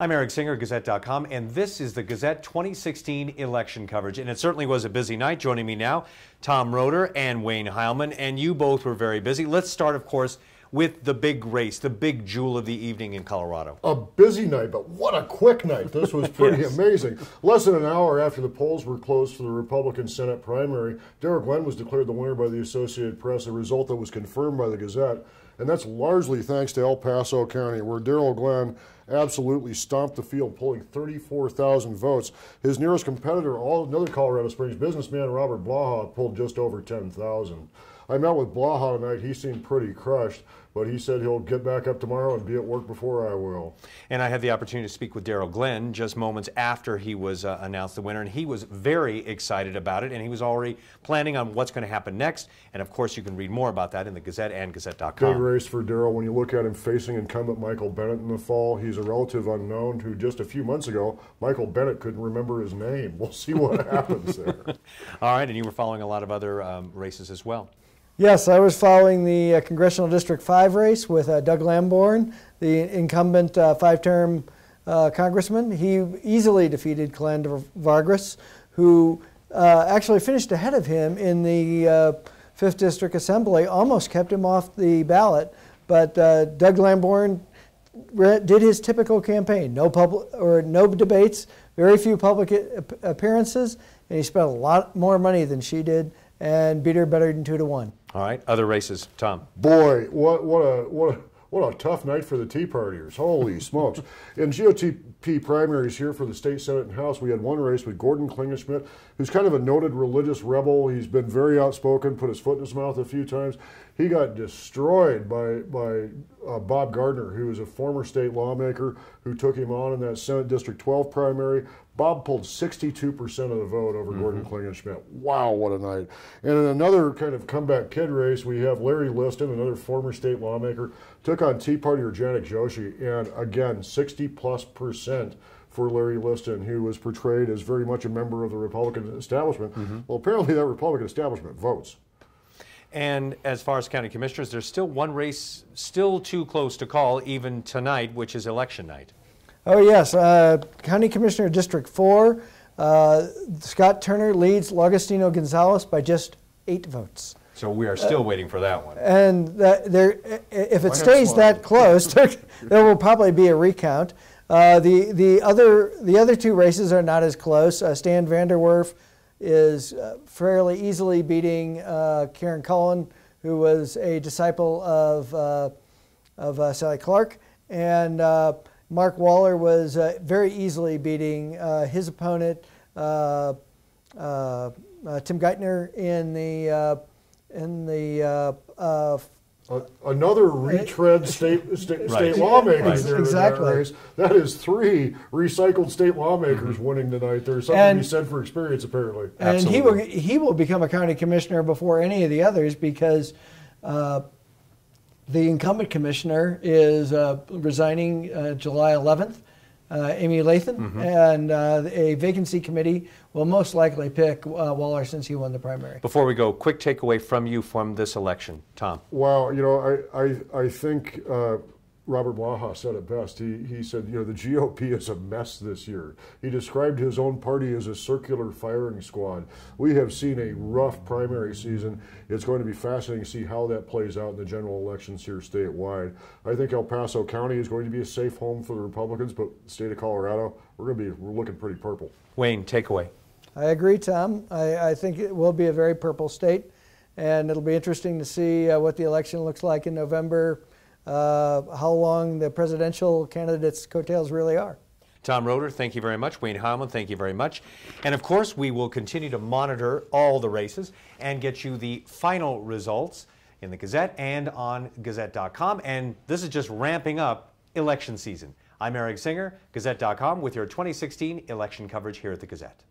I'm Eric Singer, Gazette.com, and this is the Gazette 2016 election coverage. And it certainly was a busy night. Joining me now, Tom Roeder and Wayne Heilman, and you both were very busy. Let's start, of course, with the big race, the big jewel of the evening in Colorado. A busy night, but what a quick night. This was pretty Yes. amazing. Less than an hour after the polls were closed for the Republican Senate primary, Darrell Glenn was declared the winner by the Associated Press, a result that was confirmed by the Gazette. And that's largely thanks to El Paso County, where Darrell Glenn absolutely stomped the field, pulling 34,000 votes. His nearest competitor, another Colorado Springs businessman, Robert Blaha, pulled just over 10,000. I met with Blaha tonight. He seemed pretty crushed, but he said he'll get back up tomorrow and be at work before I will. And I had the opportunity to speak with Darrell Glenn just moments after he was announced the winner, and he was very excited about it, and he was already planning on what's going to happen next. And of course, you can read more about that in the Gazette and Gazette.com. Big race for Darrell. When you look at him facing incumbent Michael Bennet in the fall, he's a relative unknown who just a few months ago, Michael Bennet couldn't remember his name. We'll see what happens there. All right, and you were following a lot of other races as well. Yes, I was following the Congressional District 5 race with Doug Lamborn, the incumbent five-term congressman. He easily defeated Calandra Vargas, who actually finished ahead of him in the 5th District Assembly, almost kept him off the ballot. But Doug Lamborn did his typical campaign, no debates, very few public appearances, and he spent a lot more money than she did and beat her better than 2-1. All right, other races, Tom. Boy, what a tough night for the Tea Partiers. Holy smokes. In GOP primaries here for the state Senate and House, we had one race with Gordon Klingenschmidt, who's kind of a noted religious rebel. He's been very outspoken, put his foot in his mouth a few times. He got destroyed by Bob Gardner, who was a former state lawmaker who took him on in that Senate District 12 primary. Bob pulled 62% of the vote over Gordon Klingenschmidt. Wow, what a night. And in another kind of comeback kid race, we have Larry Liston, another former state lawmaker, took on Tea Partier Janek Joshi, and again, 60+% for Larry Liston, who was portrayed as very much a member of the Republican establishment. Well, apparently that Republican establishment votes. And as far as county commissioners, there's still one race still too close to call even tonight, which is election night. Oh yes, County Commissioner District 4, Scott Turner leads L'Augustino Gonzalez by just 8 votes. So we are still waiting for that one. And if it stays that close, there will probably be a recount. The other 2 races are not as close. Stan Vanderwerf is fairly easily beating Karen Cullen, who was a disciple of Sally Clark, and Mark Waller was very easily beating his opponent, Tim Geithner, in the another retread state lawmakers there. Exactly. That is 3 recycled state lawmakers winning tonight. There's something to be said for experience, apparently. And he will become a county commissioner before any of the others, because the incumbent commissioner is resigning July 11th, Amy Lathan, and a vacancy committee will most likely pick Waller since he won the primary. Before we go, quick takeaway from you from this election, Tom. Well, you know, I think Robert Blaha said it best. He said, you know, the GOP is a mess this year. He described his own party as a circular firing squad. We have seen a rough primary season. It's going to be fascinating to see how that plays out in the general elections here statewide. I think El Paso County is going to be a safe home for the Republicans, but the state of Colorado, we're looking pretty purple. Wayne, takeaway. I agree, Tom. I think it will be a very purple state, and it'll be interesting to see what the election looks like in November, how long the presidential candidates' coattails really are. Tom Roeder, thank you very much. Wayne Heilman, thank you very much. And of course, we will continue to monitor all the races and get you the final results in the Gazette and on Gazette.com. And this is just ramping up election season. I'm Eric Singer, Gazette.com, with your 2016 election coverage here at the Gazette.